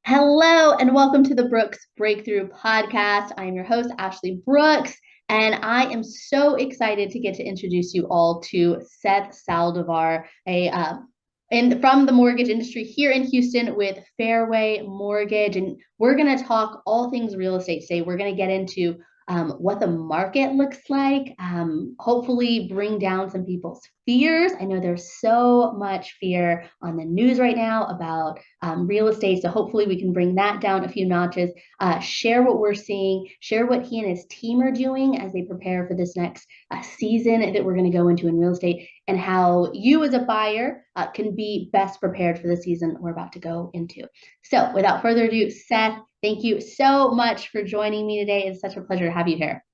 Hello, and welcome to the Brooks Breakthrough Podcast. I am your host, Ashley Brooks, and I am so excited to get to introduce you all to Seth Saldivar, from the mortgage industry here in Houston with Fairway Mortgage. And we're going to talk all things real estate today. We're going to get into what the market looks like, hopefully bring down some people's fears. I know there's so much fear on the news right now about real estate. So hopefully we can bring that down a few notches, share what we're seeing, share what he and his team are doing as they prepare for this next season that we're going to go into in real estate, and how you as a buyer can be best prepared for the season we're about to go into. So without further ado, Seth, thank you so much for joining me today. It's such a pleasure to have you here.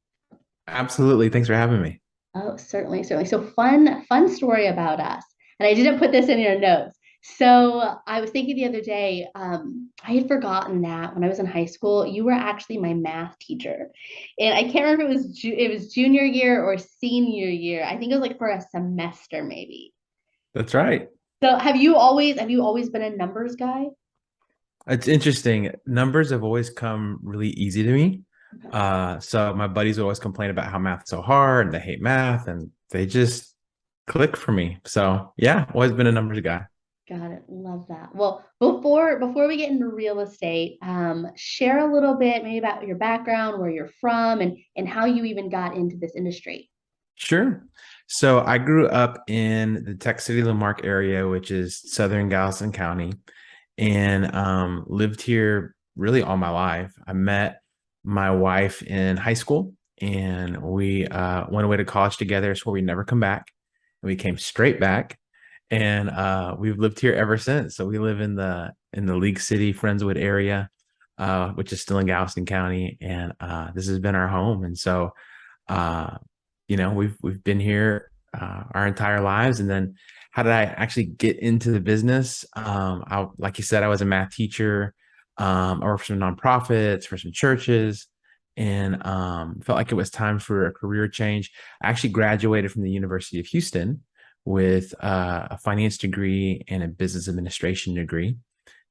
Absolutely. Thanks for having me. Oh, certainly, certainly. So fun story about us. And I didn't put this in your notes. So I was thinking the other day, I had forgotten that when I was in high school, you were actually my math teacher, and I can't remember if it was junior year or senior year. I think it was like for a semester, maybe. That's right. So have you always been a numbers guy? It's interesting. Numbers have always come really easy to me. Okay. So my buddies would always complain about how math's so hard and they hate math and they just click for me. So yeah, always been a numbers guy. Got it. Love that. Well, before we get into real estate, share a little bit maybe about your background, where you're from, and how you even got into this industry. Sure. So I grew up in the Tech City Lamarck area, which is southern Galveston County, and lived here really all my life. I met my wife in high school, and we went away to college together. So we never come back, and we came straight back, and we've lived here ever since. So we live in the League City, Friendswood area, which is still in Galveston County, and this has been our home. And so, uh, we've been here our entire lives. And then how did I actually get into the business? Like you said, I was a math teacher. I worked for some nonprofits, for some churches, and felt like it was time for a career change. I actually graduated from the University of Houston with a finance degree and a business administration degree.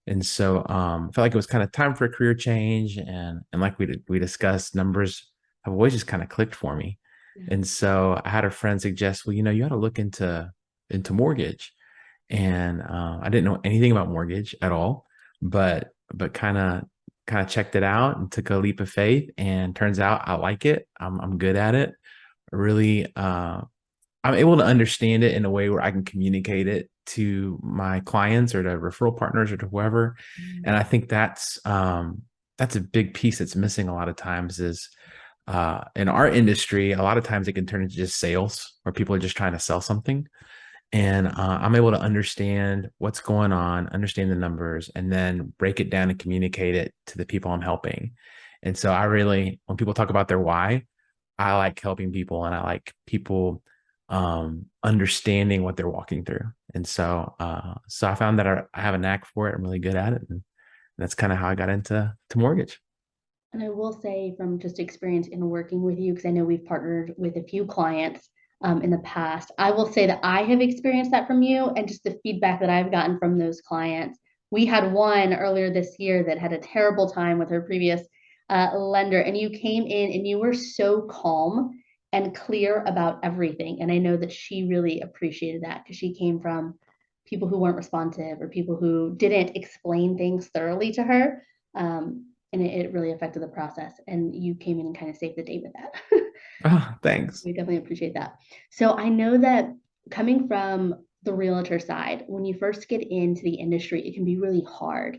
And so felt like it was kind of time for a career change. And like we discussed, numbers have always just kind of clicked for me. Yeah. And so I had a friend suggest, well, you ought to look into mortgage. And I didn't know anything about mortgage at all, but kind of checked it out and took a leap of faith. And turns out I like it. I'm good at it. Really, I'm able to understand it in a way where I can communicate it to my clients or to referral partners or to whoever. Mm. And I think that's a big piece that's missing a lot of times is in our industry, a lot of times it can turn into just sales where people are just trying to sell something. And I'm able to understand what's going on, understand the numbers, and then break it down and communicate it to the people I'm helping. And so I really, when people talk about their why, I like helping people and I like people understanding what they're walking through. And so I found that I have a knack for it. I'm really good at it. And that's kind of how I got into mortgage. And I will say from just experience in working with you, because I know we've partnered with a few clients in the past, I will say that I have experienced that from you, and just the feedback that I've gotten from those clients. We had one earlier this year that had a terrible time with her previous lender, and you came in and you were so calm and clear about everything. And I know that she really appreciated that because she came from people who weren't responsive or people who didn't explain things thoroughly to her. And it really affected the process. And you came in and kind of saved the day with that. Oh, thanks. We definitely appreciate that. So I know that coming from the realtor side, when you first get into the industry, it can be really hard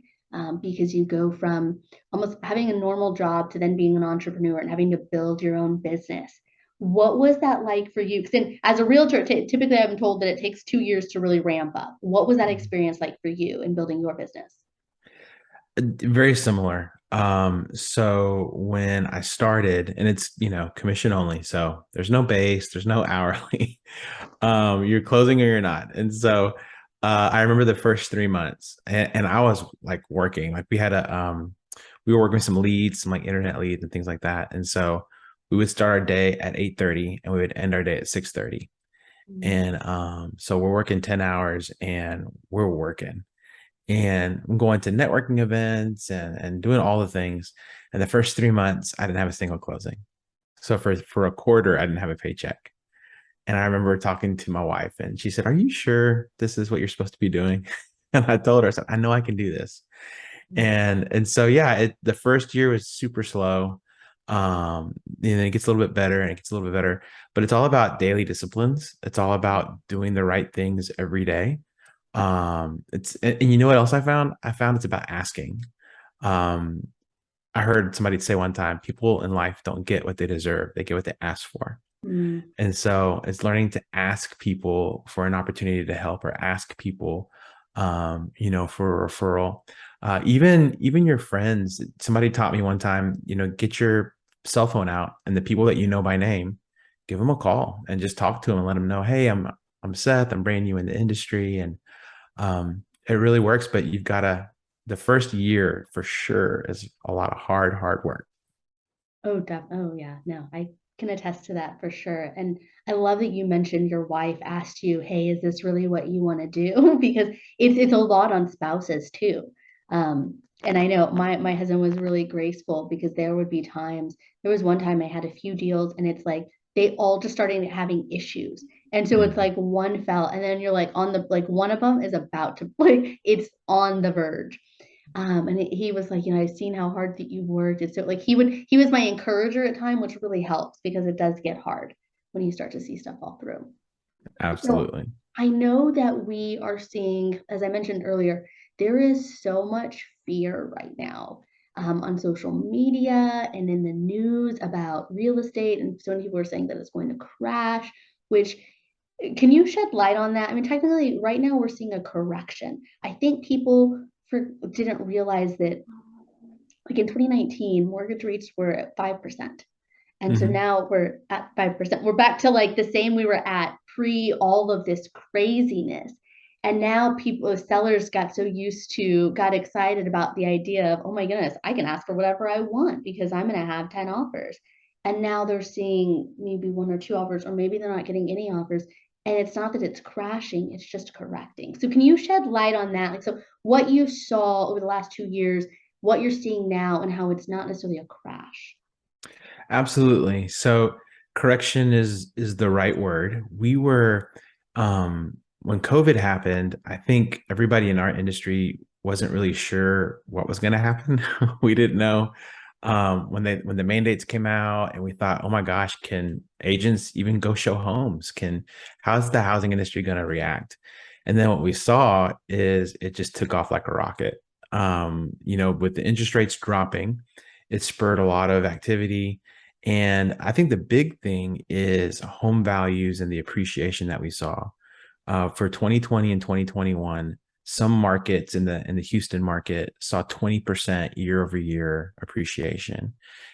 because you go from almost having a normal job to then being an entrepreneur and having to build your own business. What was that like for you? Because as a realtor, typically I've been told that it takes 2 years to really ramp up. What was that experience like for you in building your business? Very similar. So when I started, and it's, commission only, so there's no base, there's no hourly. You're closing or you're not. And so I remember the first 3 months, and I was like working, like we were working with some leads, some like internet leads and things like that. And so we would start our day at 8:30 and we would end our day at 6:30. Mm. And so we're working 10 hours and we're working. and I'm going to networking events and doing all the things. And the first 3 months, I didn't have a single closing. So for a quarter, I didn't have a paycheck. And I remember talking to my wife, and she said, "Are you sure this is what you're supposed to be doing?" And I told her, I said, "I know I can do this." And so yeah, the first year was super slow. And then it gets a little bit better and it gets a little bit better, but it's all about daily disciplines. It's all about doing the right things every day. It's and you know what else I found? I found it's about asking. Um, I heard somebody say one time, people in life don't get what they deserve, they get what they ask for. Mm. And so it's learning to ask people for an opportunity to help, or ask people, for a referral. Even your friends. Somebody taught me one time, get your cell phone out, and the people that you know by name, give them a call and just talk to them and let them know, hey, I'm Seth. I'm bringing you in the industry, and it really works. But the first year for sure is a lot of hard work. Oh yeah, no, I can attest to that for sure. And I love that you mentioned your wife asked you, "Hey, is this really what you want to do?" Because it's a lot on spouses too. And I know my husband was really graceful because there would be times. There was one time I had a few deals, and it's like they all just started having issues. And so it's Mhm. like one fell, and then you're like on the like one of them is about to like it's on the verge. And he was like, I've seen how hard that you worked. And so like he was my encourager at time, which really helps because it does get hard when you start to see stuff fall through. So Absolutely. I know that we are seeing, as I mentioned earlier, there is so much fear right now on social media and in the news about real estate. And so many people are saying that it's going to crash, which can you shed light on that? I mean, technically, right now we're seeing a correction. I think people didn't realize that, like in 2019, mortgage rates were at 5%. And so Mhm. now we're at 5%. We're back to like the same we were at pre all of this craziness. And now people, sellers got excited about the idea of, oh my goodness, I can ask for whatever I want because I'm going to have 10 offers. And now they're seeing maybe one or two offers, or maybe they're not getting any offers. And it's not that it's crashing, it's just correcting. So can you shed light on that? Like, so what you saw over the last 2 years, what you're seeing now, and how it's not necessarily a crash? Absolutely. So correction is the right word. We were when COVID happened, I think everybody in our industry wasn't really sure what was going to happen. We didn't know when the mandates came out, and we thought, oh my gosh, can agents even go show homes? How's the housing industry going to react? And then what we saw is it just took off like a rocket. With the interest rates dropping, it spurred a lot of activity. And I think the big thing is home values and the appreciation that we saw for 2020 and 2021. Some markets in the Houston market saw 20% year over year appreciation,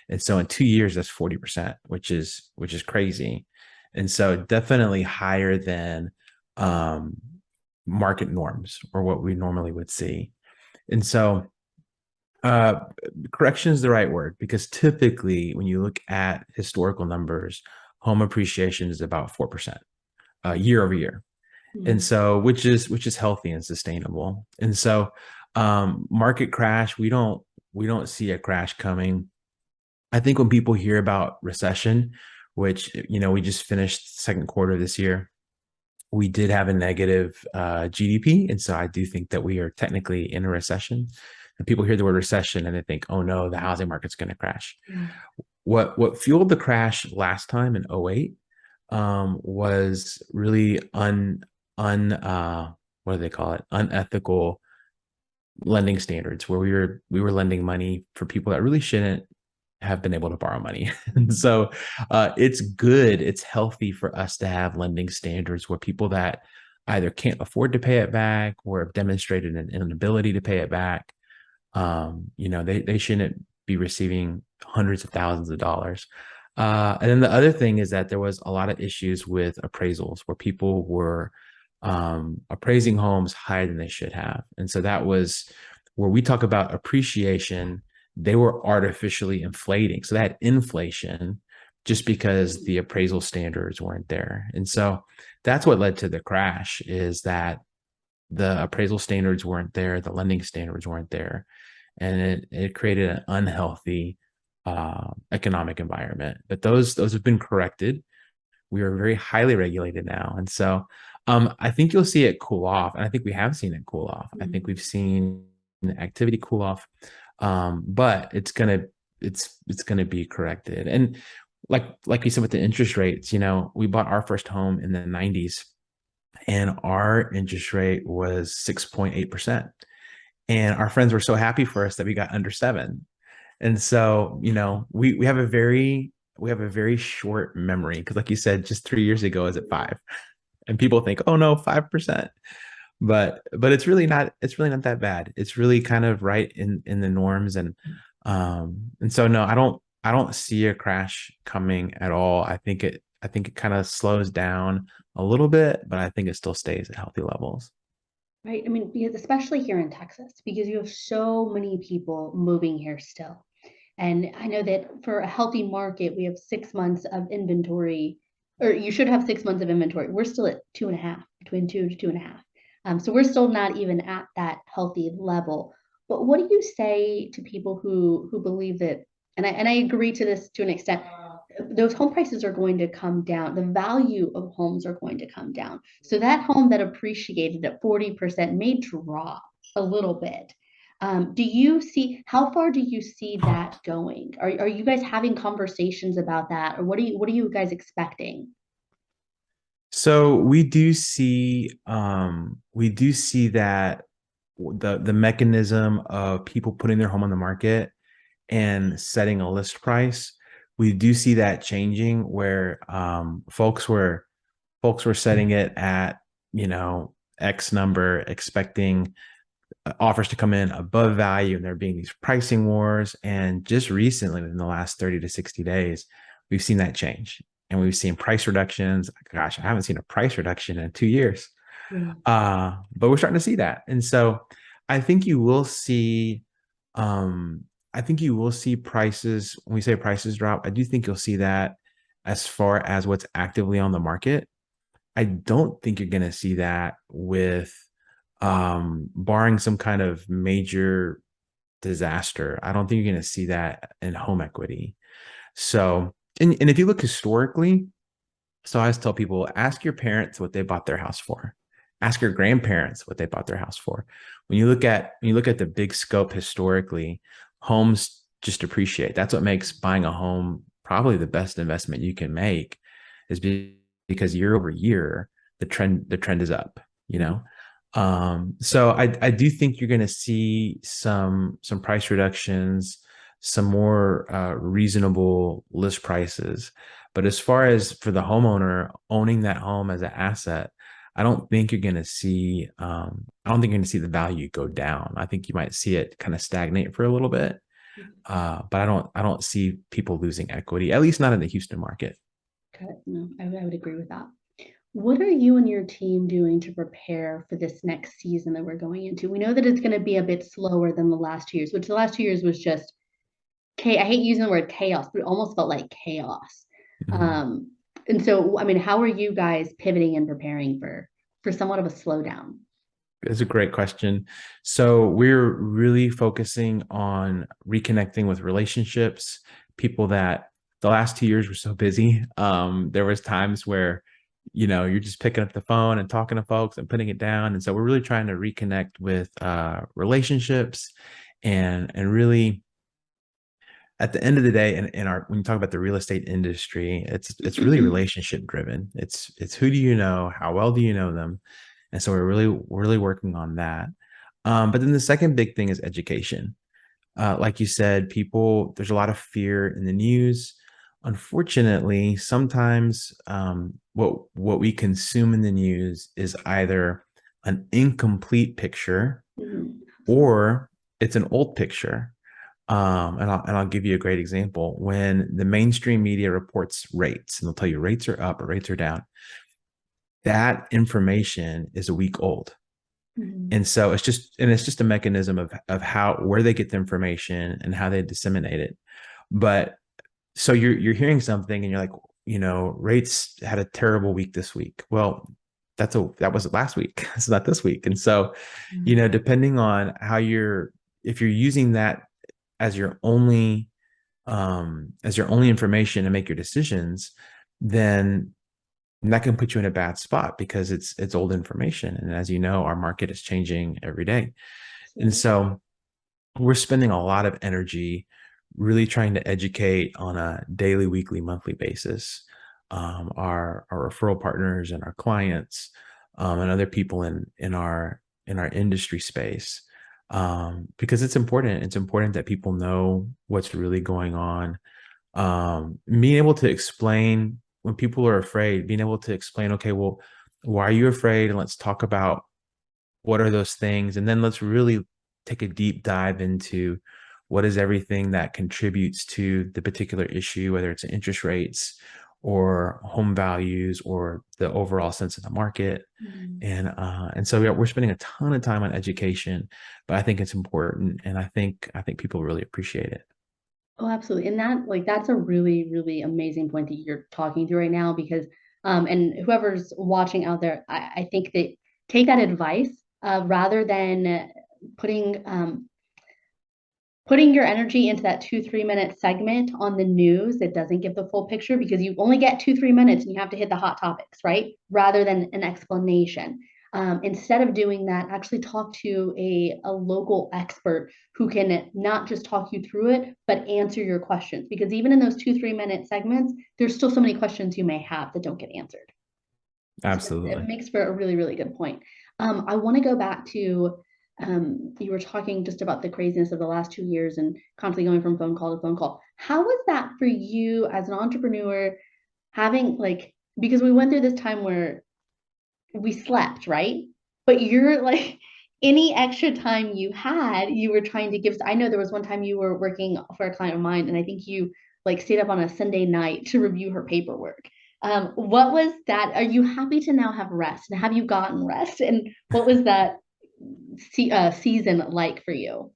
and so in 2 years that's 40%, which is crazy, and so definitely higher than um, market norms or what we normally would see. And so uh, correction is the right word, because typically when you look at historical numbers, home appreciation is about 4% year over year, and Mm. so which is healthy and sustainable. And so market crash, we don't see a crash coming. I think when people hear about recession, which we just finished second quarter this year, we did have a negative GDP. And so I do think that we are technically in a recession. And people hear the word recession and they think, oh no, the housing market's going to crash. Yeah. What fueled the crash last time in '08 was really what do they call it? Unethical lending standards, where we were lending money for people that really shouldn't have been able to borrow money. And so it's good, it's healthy for us to have lending standards where people that either can't afford to pay it back or have demonstrated an inability to pay it back, they shouldn't be receiving hundreds of thousands of dollars. And then the other thing is that there was a lot of issues with appraisals where people were appraising homes higher than they should have. And so that was where we talk about appreciation. They were artificially inflating. So they had inflation just because the appraisal standards weren't there. And so that's what led to the crash, is that the appraisal standards weren't there, the lending standards weren't there, and it created an unhealthy economic environment. But those have been corrected. We are very highly regulated now, and so I think you'll see it cool off, and I think we have seen it cool off. I think we've seen activity cool off, but it's gonna be corrected. And like you said with the interest rates, we bought our first home in the 90s, and our interest rate was 6.8%. And our friends were so happy for us that we got under 7. And so, we have a very short memory, because like you said, just 3 years ago is at 5. And people think, oh no, 5%. But it's really not that bad. It's really kind of right in the norms. And so no, I don't see a crash coming at all. I think it kind of slows down a little bit, but I think it still stays at healthy levels. Right. I mean, because especially here in Texas, because you have so many people moving here still. And I know that for a healthy market, we have 6 months of inventory, or you should have 6 months of inventory. We're still at 2.5, between 2 to 2.5. So we're still not even at that healthy level. But what do you say to people who believe that, and I agree to this to an extent, those home prices are going to come down. The value of homes are going to come down. So that home that appreciated at 40% may drop a little bit. Do you see how far do you see that going? Are you guys having conversations about that, or what are you guys expecting? So we do see that the mechanism of people putting their home on the market and setting a list price, we do see that changing, where folks were setting it at, X number, expecting offers to come in above value, and there being these pricing wars. And just recently, within the last 30 to 60 days, we've seen that change, and we've seen price reductions. Gosh, I haven't seen a price reduction in 2 years. Yeah. But we're starting to see that. And so I think you will see, um, I think you will see prices, when we say prices drop, I do think you'll see that as far as what's actively on the market. I don't think you're going to see that with, barring some kind of major disaster. I don't think you're going to see that in home equity. So, and if you look historically, so I always tell people, ask your parents what they bought their house for. Ask your grandparents what they bought their house for. When you look at the big scope historically, homes just appreciate. That's what makes buying a home probably the best investment you can make, is because year over year the trend is up, you know. So I do think you're going to see some price reductions, some more reasonable list prices. But as far as for the homeowner owning that home as an asset, I don't think you're going to see. I don't think you're going to see the value go down. I think you might see it kind of stagnate for a little bit. But I don't see people losing equity, at least not in the Houston market. Okay, no, I would agree with that. What are you and your team doing to prepare for this next season that we're going into? We know that it's going to be a bit slower than the last 2 years, which the last 2 years was just I hate using the word chaos, but it almost felt like chaos. Mhm. Um, and so, I mean, how are you guys pivoting and preparing for somewhat of a slowdown? It's a great question. So we're really focusing on reconnecting with relationships, people that the last 2 years were so busy. There was times where, you're just picking up the phone and talking to folks and putting it down. And so we're really trying to reconnect with relationships, and really, at the end of the day, in our when you talk about the real estate industry, it's really relationship driven. It's who do you know, how well do you know them, and so we're really working on that. But then the second big thing is education. Like you said, there's a lot of fear in the news. Unfortunately, sometimes what we consume in the news is either an incomplete picture, Mhm. or it's an old picture. And I'll give you a great example. When the mainstream media reports rates, and they'll tell you rates are up or rates are down, that information is a week old. Mhm. And so it's just a mechanism of how where they get the information and how they disseminate it. But so you're hearing something and you're like, rates had a terrible week this week. Well, that was last week. It's not this week. And so, Mm. depending on how if you're using that as your only information to make your decisions, then that can put you in a bad spot because it's old information. And as you know, our market is changing every day. And Absolutely. so we're spending a lot of energy really trying to educate on a daily, weekly, monthly basis, our referral partners and our clients, and other people in our industry space, because it's important. It's important that people know what's really going on. Being able to explain when people are afraid, being able to explain, okay, well, why are you afraid? And let's talk about what are those things, and then let's really take a deep dive into what is everything that contributes to the particular issue, whether it's interest rates or home values or the overall sense of the market. Mm. And so we're spending a ton of time on education, but I think it's important, and I think people really appreciate it. Oh, absolutely. And that's a really, really amazing point that you're talking through right now because and whoever's watching out there, I think that take that advice rather than putting putting your energy into that 2 3 minute segment on the news that doesn't give the full picture because you only get 2 3 minutes and you have to hit the hot topics, right? Rather than an explanation. Instead of doing that, actually talk to a local expert who can not just talk you through it, but answer your questions. Because even in those 2 3 minute segments, there's still so many questions you may have that don't get answered. So it Absolutely. makes for a really, really good point. I want to go back to you were talking just about the craziness of the last 2 years and constantly going from phone call to phone call. How was that for you as an entrepreneur, having like because we went through this time where we slept, right? But you're like any extra time you had, you were trying to give. I know there was one time you were working for a client of mine, and I think you like stayed up on a Sunday night to review her paperwork. What was that? Are you happy to now have rest? And have you gotten rest? And what was that season like for you?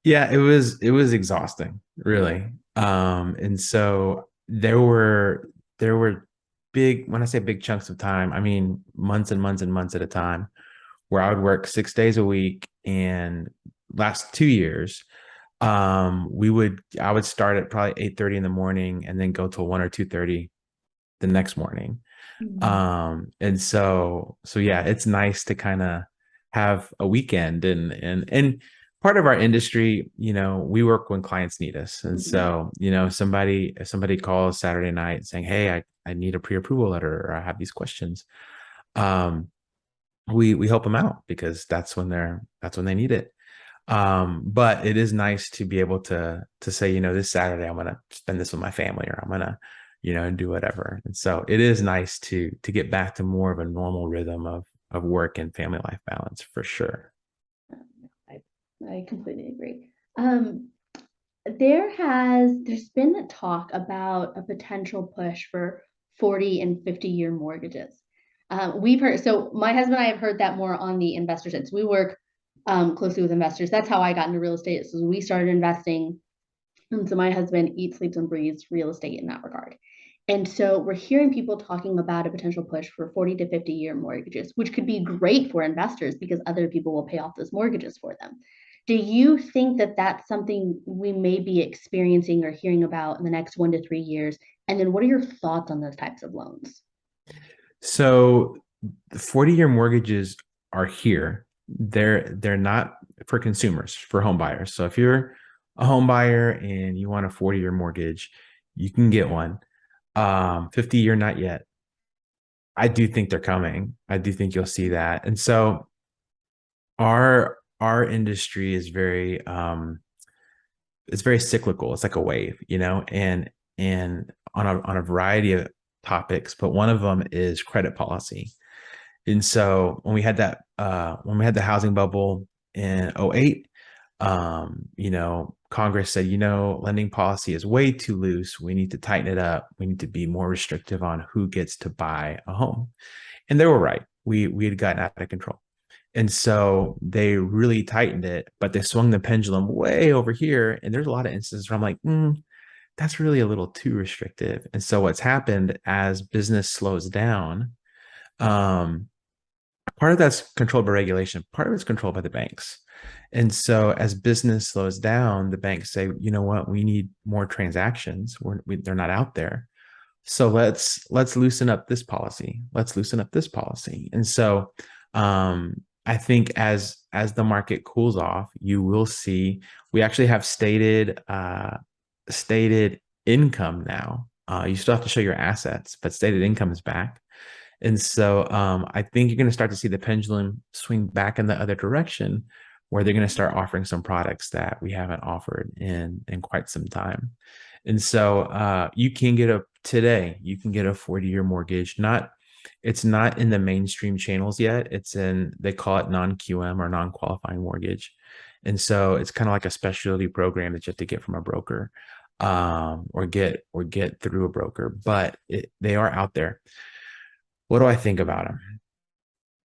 Yeah, it was exhausting, really. And so there were big, when I say big chunks of time, I mean months and months and months at a time, where I would work 6 days a week. And last 2 years, I would start at probably 8:30 in the morning and then go till 1 or 2:30 the next morning. Mm. And so yeah, it's nice to kind of have a weekend. And part of our industry, we work when clients need us. And Mhm. so, if somebody calls Saturday night saying, hey, I need a pre-approval letter, or I have these questions, um we help them out because that's when they need it. But it is nice to be able to say, this Saturday I'm gonna spend this with my family, or I'm gonna, do whatever. And so it is nice to get back to more of a normal rhythm of work and family life balance, for sure. I, I completely agree. There's been a talk about a potential push for 40 and 50-year mortgages. We've heard, so my husband and I have heard that more on the investor side. So we work closely with investors. That's how I got into real estate. So we started investing. And so my husband eats, sleeps, and breathes real estate in that regard. And so we're hearing people talking about a potential push for 40 to 50-year mortgages, which could be great for investors because other people will pay off those mortgages for them. Do you think that that's something we may be experiencing or hearing about in the next 1 to 3 years? And then what are your thoughts on those types of loans? So the 40-year mortgages are here. They're not for consumers, for home buyers. So if you're a home buyer and you want a 40-year mortgage, you can get one. 50-year, not yet. I do think they're coming. I do think you'll see that. And so our industry is very it's very cyclical. It's like a wave, and on a variety of topics, but one of them is credit policy. And so when we had the housing bubble in '08, Congress said, lending policy is way too loose. We need to tighten it up. We need to be more restrictive on who gets to buy a home. And they were right. We had gotten out of control. And so they really tightened it, but they swung the pendulum way over here. And there's a lot of instances where I'm like, that's really a little too restrictive. And so what's happened as business slows down, part of that's controlled by regulation, part of it's controlled by the banks. And so as business slows down, the banks say, you know what, we need more transactions. They're not out there. So let's loosen up this policy. Let's loosen up this policy. And so I think as the market cools off, you will see we actually have stated income now. You still have to show your assets, but stated income is back. And so I think you're going to start to see the pendulum swing back in the other direction, where they're going to start offering some products that we haven't offered in quite some time. And so you can get you can get a 40-year mortgage. It's not in the mainstream channels yet. They call it non-QM or non-qualifying mortgage. And so it's kind of like a specialty program that you have to get from a broker, or get through a broker, but they are out there. What do I think about them?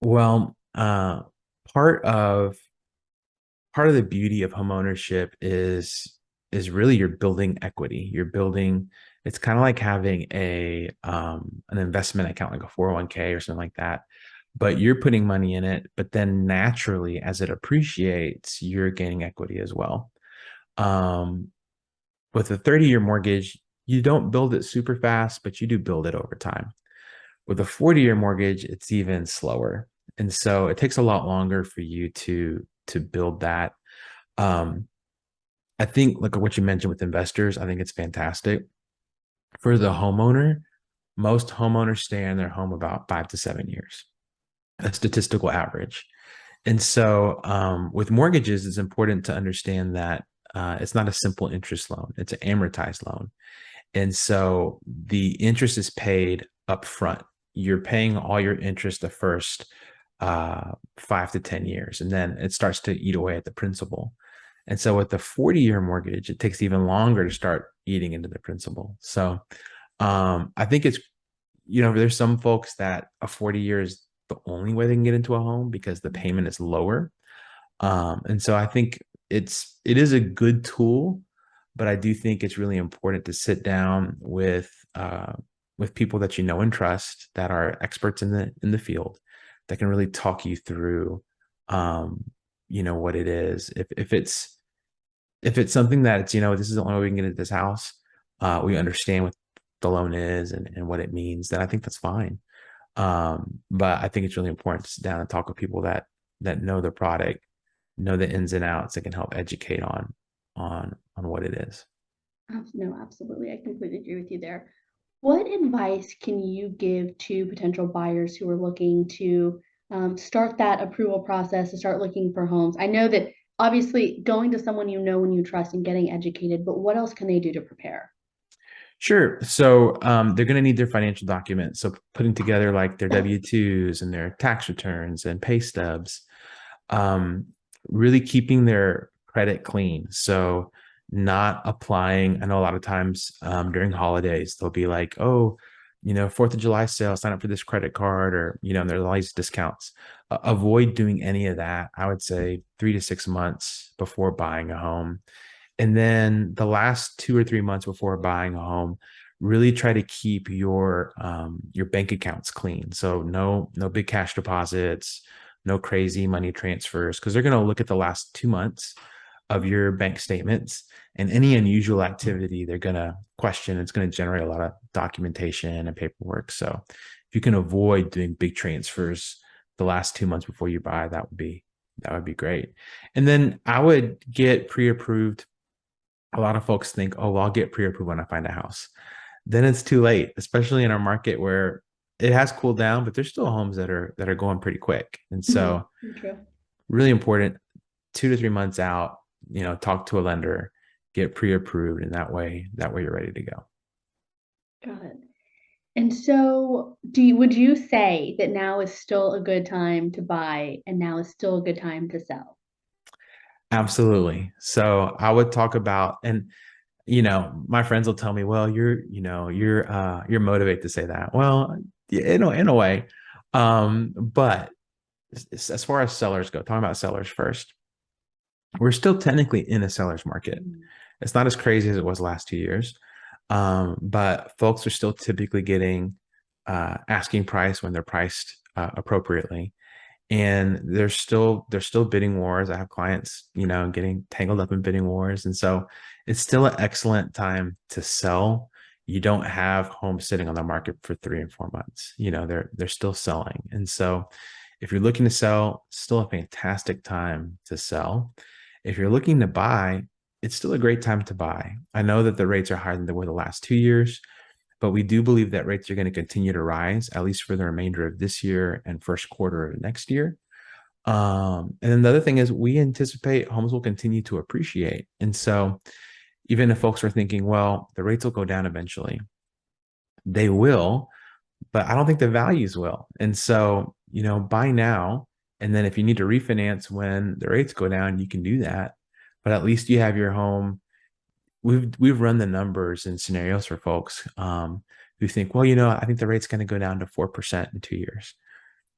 Well, part of the beauty of homeownership is really you're building equity. It's kind of like having an investment account, like a 401k or something like that, but you're putting money in it, but then naturally as it appreciates, you're gaining equity as well. With a 30-year mortgage, you don't build it super fast, but you do build it over time. With a 40-year mortgage, it's even slower. And so it takes a lot longer for you to build that. I think, like what you mentioned with investors, I think it's fantastic. For the homeowner, most homeowners stay in their home about 5 to 7 years, a statistical average. And so with mortgages, it's important to understand that it's not a simple interest loan. It's an amortized loan. And so the interest is paid up front. You're paying all your interest the first 5 to 10 years, and then it starts to eat away at the principal. And so with the 40-year mortgage, it takes even longer to start eating into the principal. So I think there's some folks that a 40-year is the only way they can get into a home because the payment is lower. And so I think it is a good tool, but I do think it's really important to sit down with people that you know and trust, that are experts in the field, that can really talk you through what it is. If it's something that it's, this is the only way we can get into this house, we understand what the loan is and what it means, then I think that's fine. But I think it's really important to sit down and talk with people that know the product, know the ins and outs, that can help educate on what it is. No, absolutely. I completely agree with you there. What advice can you give to potential buyers who are looking to start that approval process, to start looking for homes? I know that obviously going to someone you know and you trust and getting educated, but what else can they do to prepare? Sure. So they're going to need their financial documents. So putting together like their W-2s and their tax returns and pay stubs, really keeping their credit clean. So not applying. I know a lot of times during holidays, they'll be like, oh, 4th of July sale, sign up for this credit card, or, there's all these discounts. Avoid doing any of that. I would say 3 to 6 months before buying a home. And then the last 2 or 3 months before buying a home, really try to keep your bank accounts clean. So no big cash deposits, no crazy money transfers, because they're going to look at the last 2 months of your bank statements, and any unusual activity they're going to question. It's going to generate a lot of documentation and paperwork. So if you can avoid doing big transfers the last 2 months before you buy, that would be great. And then I would get pre-approved. A lot of folks think, oh, well, I'll get pre-approved when I find a house. Then it's too late, especially in our market where it has cooled down, but there's still homes that are going pretty quick. And so really important, 2 to 3 months out, talk to a lender, get pre-approved, and that way you're ready to go. Got it. And so would you say that now is still a good time to buy and now is still a good time to sell? Absolutely. So I would talk about, and my friends will tell me, well, you're motivated to say that. Well, in a way. But as far as sellers go, talking about sellers first, we're still technically in a seller's market. It's not as crazy as it was the last 2 years. But folks are still typically getting asking price when they're priced appropriately. and there's still bidding wars. I have clients, getting tangled up in bidding wars. And so it's still an excellent time to sell. You don't have homes sitting on the market for 3 and 4 months. They're still selling. And so if you're looking to sell, still a fantastic time to sell. If you're looking to buy, it's still a great time to buy. I know that the rates are higher than they were the last 2 years, but we do believe that rates are going to continue to rise, at least for the remainder of this year and first quarter of next year. And then the other thing is we anticipate homes will continue to appreciate. And so even if folks are thinking, well, the rates will go down eventually, they will, but I don't think the values will. And so, buy now. And then if you need to refinance when the rates go down, you can do that. But at least you have your home. We've run the numbers and scenarios for folks who think, well, I think the rate's going to go down to 4% in 2 years.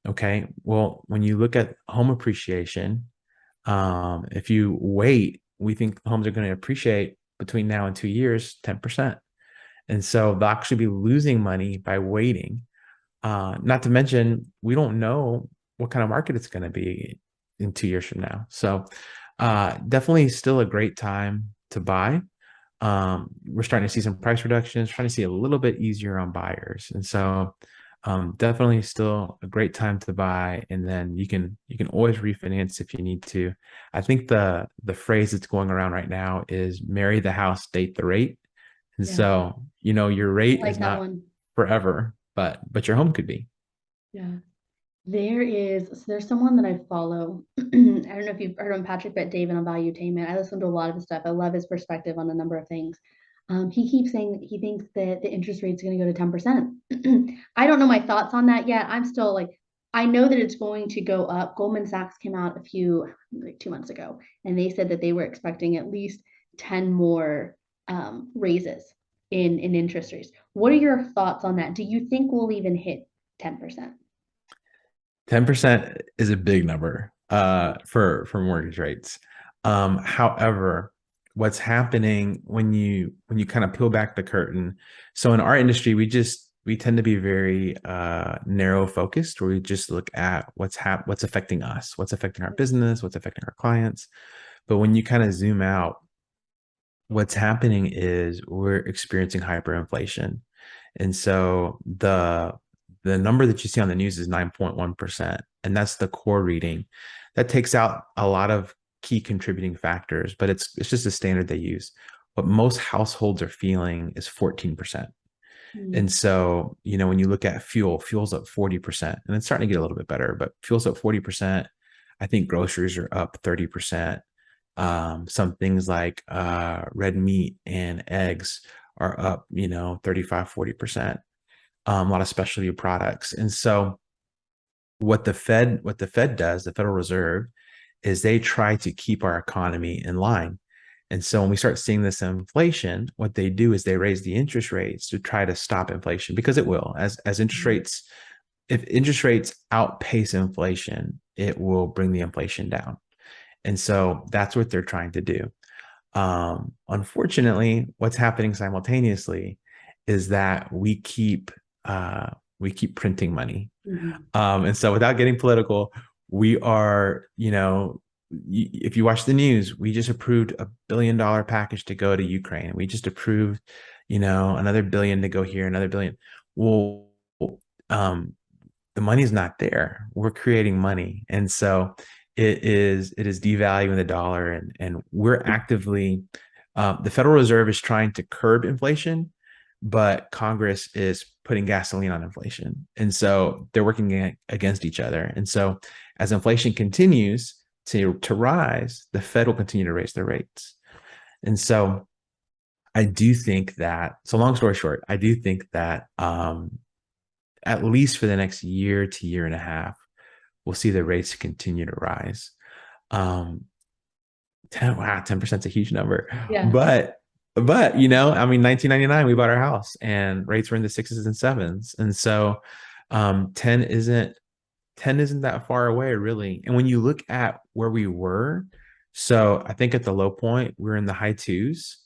Okay. Well, when you look at home appreciation, if you wait, we think homes are going to appreciate between now and 2 years, 10%. And so they'll actually be losing money by waiting. Not to mention, we don't know what kind of market it's going to be in 2 years from now. So definitely still a great time to buy. We're starting to see some price reductions, trying to see a little bit easier on buyers. And so definitely still a great time to buy. And then you can always refinance if you need to. I think the phrase that's going around right now is marry the house, date the rate. And Yeah, so, your I rate is like that not one. forever, but your home could be. Yeah. There's someone that I follow. I don't know if you've heard of him, Patrick Bet David on Valuetainment. I listen to a lot of his stuff. I love his perspective on a number of things. He keeps saying that he thinks that the interest rate's going to go to 10%. I don't know my thoughts on that yet. I'm still like, I know that it's going to go up. Goldman Sachs came out like 2 months ago, and they said that they were expecting at least 10 more raises in interest rates. What are your thoughts on that? Do you think we'll even hit 10%? 10% is a big number for mortgage rates. However, what's happening when you kind of peel back the curtain, so in our industry, we tend to be very narrow focused, where we just look at what's affecting us, what's affecting our business, what's affecting our clients. But when you kind of zoom out, what's happening is we're experiencing hyperinflation. And so the number that you see on the news is 9.1%, and that's the core reading. That takes out a lot of key contributing factors, but it's just a standard they use. What most households are feeling is 14%. And Mm. so, when you look at fuel's up 40%, and it's starting to get a little bit better, but fuel's up 40%. I think groceries are up 30%. Some things like red meat and eggs are up, 35, 40%. A lot of specialty products. And so what the Fed does, the Federal Reserve, is they try to keep our economy in line. And so when we start seeing this inflation, what they do is they raise the interest rates to try to stop inflation, because it will. As interest rates, if interest rates outpace inflation, it will bring the inflation down. And so that's what they're trying to do. Unfortunately, what's happening simultaneously is that we keep printing money. Mhm. And so without getting political, we are, if you watch the news, we just approved $1 billion package to go to Ukraine. We just approved, another billion to go here, another billion. Well, um, the money's not there. We're creating money. And so it is devaluing the dollar, and we're actively the Federal Reserve is trying to curb inflation, but Congress is putting gasoline on inflation. And so they're working against each other. And so as inflation continues to rise, the Fed will continue to raise their rates. And so I do think that, so long story short, I do think that at least for the next year to year and a half, we'll see the rates continue to rise. 10% is a huge number. Yeah. But 1999, we bought our house and rates were in the sixes and sevens. And so 10 isn't that far away, really. And when you look at where we were, so I think at the low point, we're in the high twos,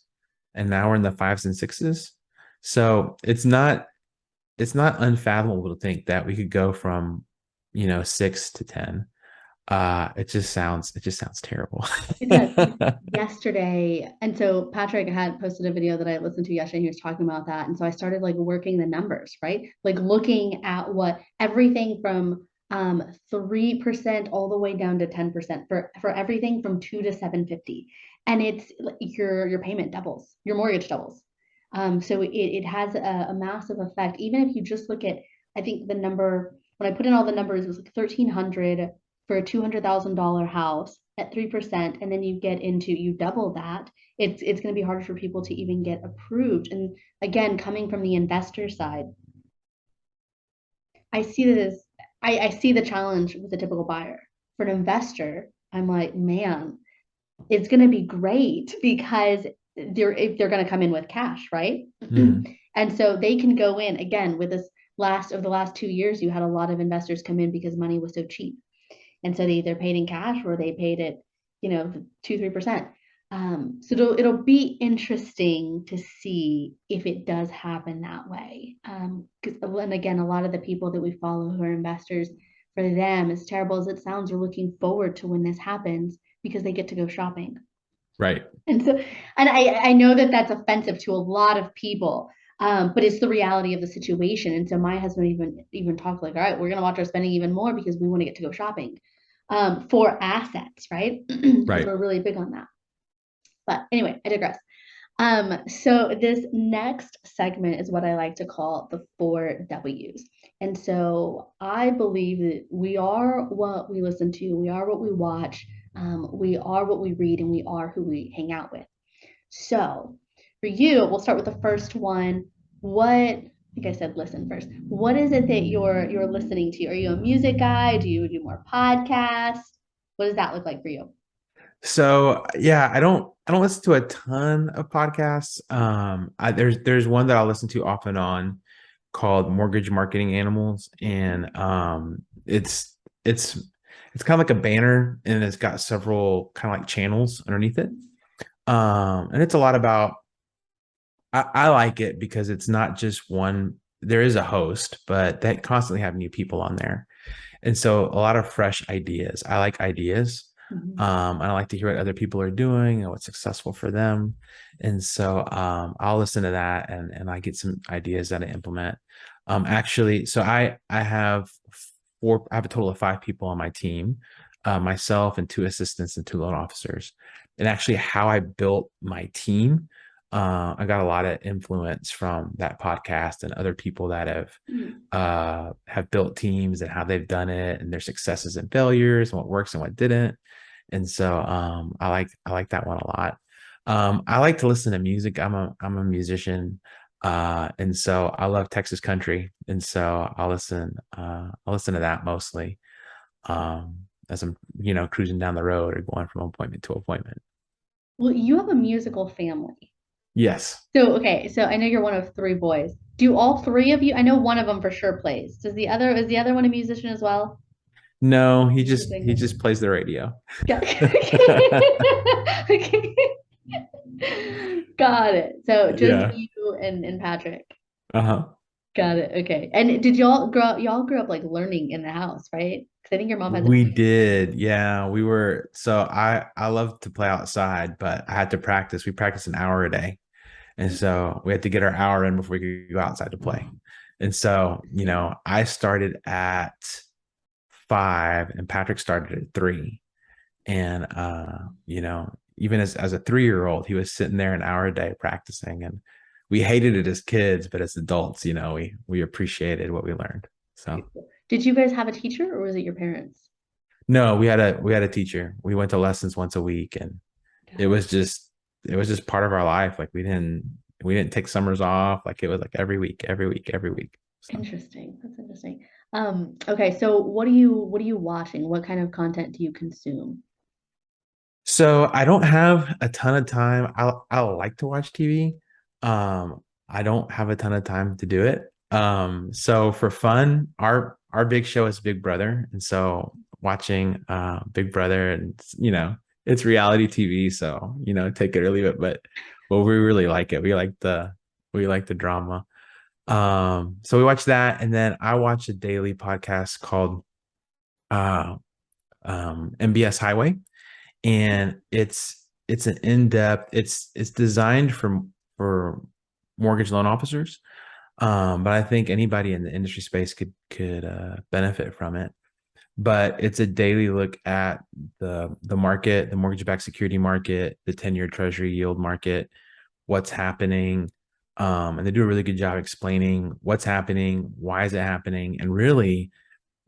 and now we're in the fives and sixes. So it's not unfathomable to think that we could go from 6 to 10. It just sounds terrible. It does. Like yesterday, and so Patrick had posted a video that I listened to yesterday. He was talking about that, and so I started like working the numbers, right? Like looking at what everything from 3% all the way down to 10% for everything from 2 to 750, and it's like your payment doubles, your mortgage doubles. So it has a massive effect. Even if you just look at, I think the number when I put in all the numbers, it was like 1,300 for a $200,000 house at 3%, and then you double that, it's going to be harder for people to even get approved. And again, coming from the investor side, I see this, I see the challenge with a typical buyer. For an investor, I'm like, man, it's going to be great because they're going to come in with cash, right? Mm, And so they can go in again with this last of the last 2 years, you had a lot of investors come in because money was so cheap. And so they either paid in cash or they paid it, 2, 3%. So it'll be interesting to see if it does happen that way. Because and again, a lot of the people that we follow who are investors, for them, as terrible as it sounds, are looking forward to when this happens because they get to go shopping. right. And so, and I know that that's offensive to a lot of people, but it's the reality of the situation. And so my husband even talked like, all right, we're gonna watch our spending even more because we want to get to go shopping for assets, right? Because Right. we're really big on that. But anyway, I digress. So this next segment is what I like to call the 4 W's. And so I believe that we are what we listen to, we are what we watch, we are what we read, and we are who we hang out with. So for you, we'll start with the first one. I think I said listen first. What is it that you're listening to? Are you a music guy? Do you do more podcasts? What does that look like for you? So yeah, I don't listen to a ton of podcasts. There's one that I'll listen to off and on called Mortgage Marketing Animals, and it's it's kind of like a banner, and it's got several kind of like channels underneath it. And it's a lot about I like it because it's not just one. There is a host, but they constantly have new people on there, and so a lot of fresh ideas. I like ideas. Mhm. And I like to hear what other people are doing and what's successful for them. And so I'll listen to that and I get some ideas that I implement. Actually, so I have I have a total of 5 people on my team, myself and 2 assistants and 2 loan officers. And actually, how I built my team, I got a lot of influence from that podcast and other people that Mhm. have built teams and how they've done it and their successes and failures and what works and what didn't. And so I like that one a lot. I like to listen to music. I'm a musician. And so I love Texas country. And so I'll listen to that mostly. As I'm, cruising down the road or going from appointment to appointment. Well, you have a musical family. Yes. So, okay, so I know you're one of 3 boys. Do all 3 of you? I know one of them for sure plays. Is the other one a musician as well? No, he He's a just he singer. just plays the radio. Yeah. Okay. Got it. So just Yeah. you and Patrick. Uh-huh. Got it. Okay. And did y'all grow up? Y'all grew up like learning in the house, right? Because I think your mom has a We piano. did. Yeah, we were so I love to play outside, but I had to practice. We practiced an hour a day. And so we had to get our hour in before we could go outside to play. And so, I started at 5 and Patrick started at 3. And even as a 3-year-old, he was sitting there an hour a day practicing. And we hated it as kids, but as adults, we appreciated what we learned. So Did you guys have a teacher or was it your parents? no, we had a teacher. We went to lessons once a week and it Got it. was just it was just part of our life. Like we didn't take summers off. Like it was like every week, every week, every week. So Interesting. That's interesting. Okay, so what are you watching? What kind of content do you consume? so I don't have a ton of time. I like to watch TV. I don't have a ton of time to do it. So for fun, our big show is Big Brother. And so watching Big Brother and it's reality TV, so take it or leave it. But we really like it. We like the drama. So we watch that, and then I watch a daily podcast called uh MBS Highway, and it's an in-depth. It's designed for mortgage loan officers, but I think anybody in the industry space could benefit from it. But it's a daily look at the market, the mortgage-backed security market, the 10-year Treasury yield market, what's happening. And they do a really good job explaining what's happening, why is it happening, and really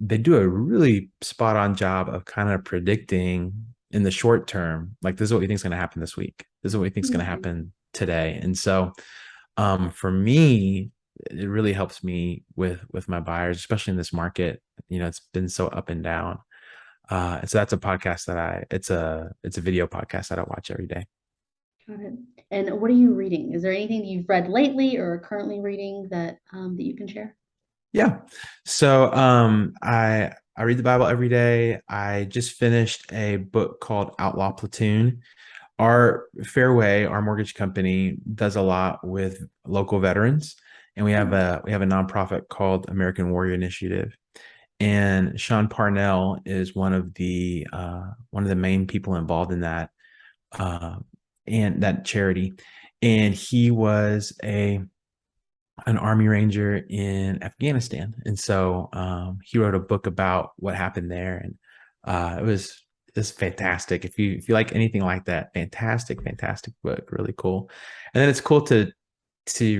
they do a really spot on job of kind of predicting in the short term, like this is what we think is going to happen this week. This is what we think is going to Mhm. happen today. And so for me, it really helps me with my buyers, especially in this market. It's been so up and down. And so that's a podcast that it's a video podcast that I watch every day. Got it. And what are you reading? Is there anything that you've read lately or are currently reading that you can share? Yeah. So I read the Bible every day. I just finished a book called Outlaw Platoon. Our Fairway, our mortgage company, does a lot with local veterans, and we have a nonprofit called American Warrior Initiative. And Sean Parnell is one of the main people involved in that uh, and that charity. And he was an Army Ranger in Afghanistan, and so he wrote a book about what happened there, and it was just fantastic. If you like anything like that, fantastic book, really cool. And then it's cool to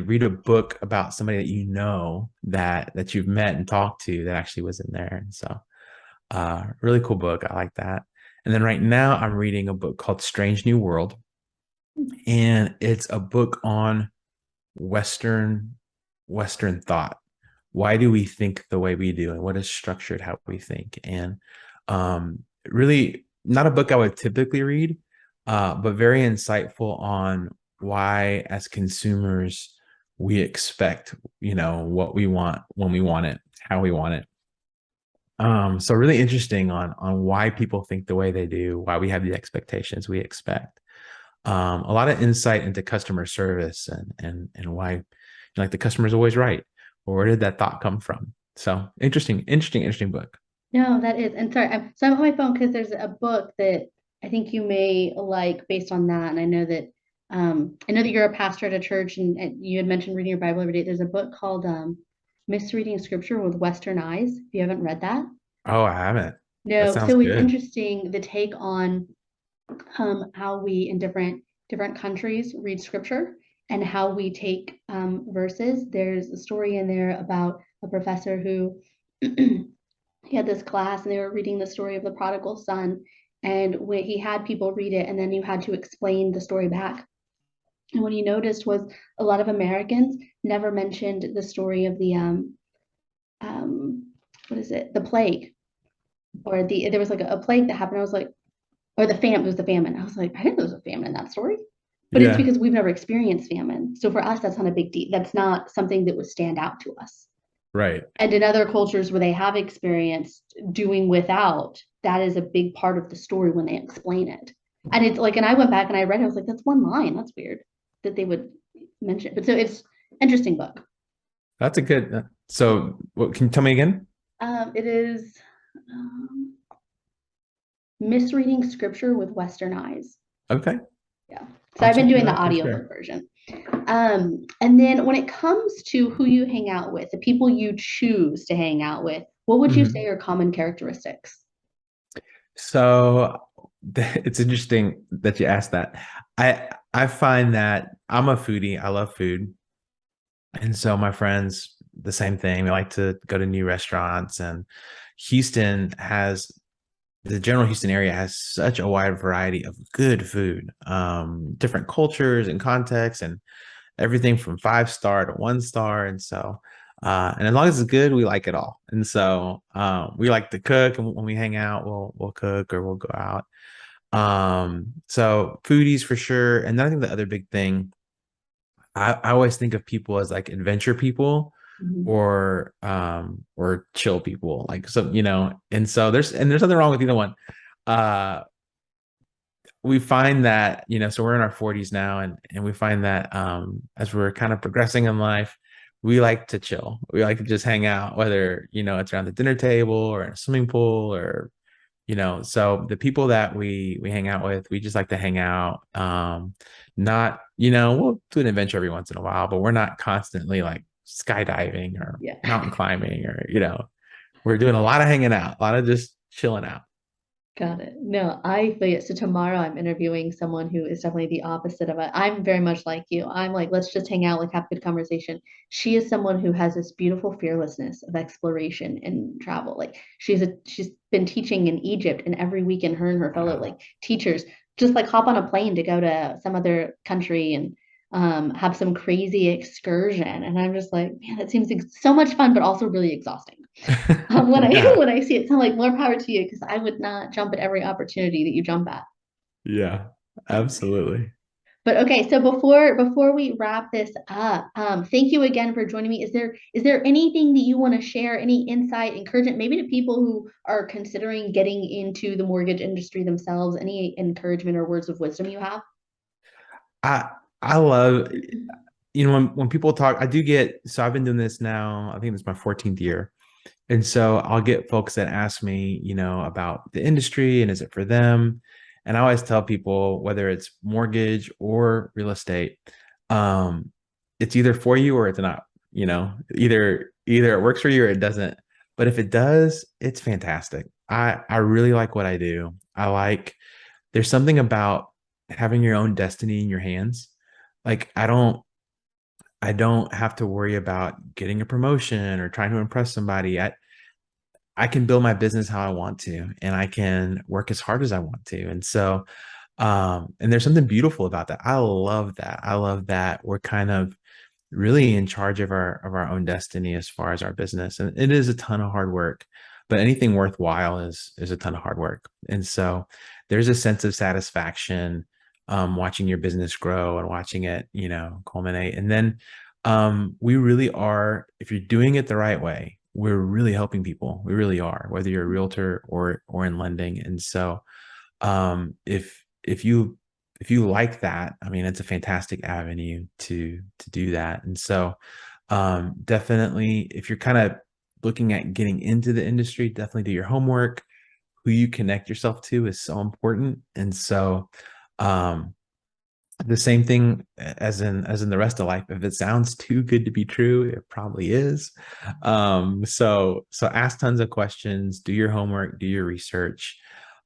read a book about somebody that that you've met and talked to that actually was in there, and so really cool book. I like that. And then right now I'm reading a book called Strange New World, and it's a book on Western Western thought. Why do we think the way we do, and what is structured how we think? And really, not a book I would typically read, but very insightful on why, as consumers, we expect what we want when we want it, how we want it. So really interesting on why people think the way they do, why we have the expectations we expect. A lot of insight into customer service and why like the customer is always right, or where did that thought come from? So interesting book. No, that is. And sorry, I'm on my phone because there's a book that I think you may like based on that. And I know that you're a pastor at a church and you had mentioned reading your Bible every day. There's a book called Misreading Scripture with Western Eyes. If you haven't read that. Oh, I haven't. That No, sounds so it's good. interesting the take on how we in different countries read scripture and how we take verses. There's a story in there about a professor who he had this class and they were reading the story of the prodigal son. And when he had people read it, and then you had to explain the story back. And what he noticed was a lot of Americans never mentioned the story of the what is it, the plague, or there was like a plague that happened. I was like, or the famine, it was the famine. I was like, I didn't know there was a famine in that story. But it's Yeah, because we've never experienced famine. So for us, that's not a big deal. That's not something that would stand out to us. right. And in other cultures where they have experienced doing without, that is a big part of the story when they explain it. And it's like, and I went back and I read it, I was like, that's one line. That's weird that they would mention it. But so it's interesting book. That's a good. So, what can you tell me again? It is misreading scripture with Western eyes. Okay, Yeah. So I'll I've been check it doing the out for sure. audiobook version. And then when it comes to who you hang out with, the people you choose to hang out with, what would you say Mhm. are common characteristics? So it's interesting that you asked that. I find that I'm a foodie. I love food. And so my friends, the same thing. We like to go to new restaurants, and Houston has the general Houston area has such a wide variety of good food, different cultures and contexts, and everything from 5 star to 1 star. And so, and as long as it's good, we like it all. And so, we like to cook, and when we hang out, we'll cook or we'll go out. So foodies for sure. And then I think the other big thing, I always think of people as like adventure people Mhm. or chill people, like, so and so there's nothing wrong with either one. uh we find that so we're in our 40s now, and we find that as we're kind of progressing in life, we like to chill, we like to just hang out, whether it's around the dinner table or in a swimming pool or So the people that we hang out with, we just like to hang out. Not, we'll do an adventure every once in a while, but we're not constantly like skydiving or Yeah. mountain climbing or, we're doing a lot of hanging out, a lot of just chilling out. Got it. No, I feel it. So tomorrow I'm interviewing someone who is definitely the opposite of it. I'm very much like you. I'm like, let's just hang out, like have good conversation. She is someone who has this beautiful fearlessness of exploration and travel. Like she's been teaching in Egypt, and every weekend her and her fellow Wow. like teachers just like hop on a plane to go to some other country and have some crazy excursion. And I'm just like, man, that seems so much fun, but also really exhausting. When I Yeah. when I see it, so I'm like, more power to you because I would not jump at every opportunity that you jump at. Yeah. Absolutely. But okay, so before we wrap this up, thank you again for joining me. Is there anything that you want to share, any insight, encouragement, maybe to people who are considering getting into the mortgage industry themselves? Any encouragement or words of wisdom you have? I I love, when people talk, I do get, so I've been doing this now, I think it's my 14th year. And so I'll get folks that ask me, about the industry and is it for them? And I always tell people, whether it's mortgage or real estate, um, it's either for you or it's not, either it works for you or it doesn't. But if it does, it's fantastic. I really like what I do. There's something about having your own destiny in your hands. Like I don't have to worry about getting a promotion or trying to impress somebody. I can build my business how I want to, and I can work as hard as I want to. And so, and there's something beautiful about that. I love that. I love that we're kind of really in charge of our own destiny as far as our business. And it is a ton of hard work, but anything worthwhile is a ton of hard work. And so there's a sense of satisfaction watching your business grow and watching it, culminate. And then we really are, if you're doing it the right way, we're really helping people. We really are, whether you're a realtor or in lending. And so if you like that, I mean, it's a fantastic avenue to do that. And so definitely, if you're kind of looking at getting into the industry, definitely do your homework. Who you connect yourself to is so important. And so um the same thing as in the rest of life, if it sounds too good to be true, it probably is. So ask tons of questions, do your homework, do your research,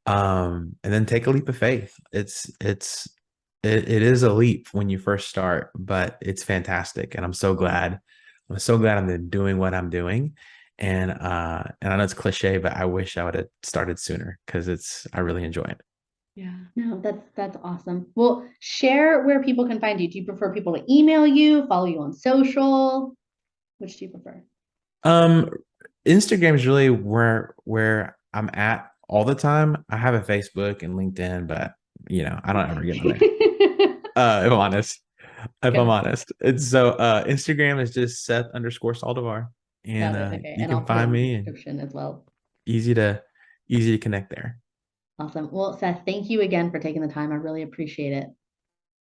and then take a leap of faith. It is a leap when you first start, but it's fantastic, and I'm so glad I'm doing what I'm doing. And I know it's cliche, but I wish I would have started sooner because I really enjoy it. Yeah, no, that's awesome. Well, share where people can find you. Do you prefer people to email you, follow you on social? Which do you prefer? Um, Instagram is really where I'm at all the time. I have a Facebook and LinkedIn, but I don't ever get on there. If I'm honest. If I'm Got honest. It's so Instagram is just Seth_Saldivar. And it. Okay. you And can I'll put it find in the me, and description as well. easy to easy to connect there. Awesome. Well, Seth, thank you again for taking the time. I really appreciate it.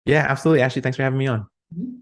Yeah, absolutely. Ashley, thanks for having me on. Mhm.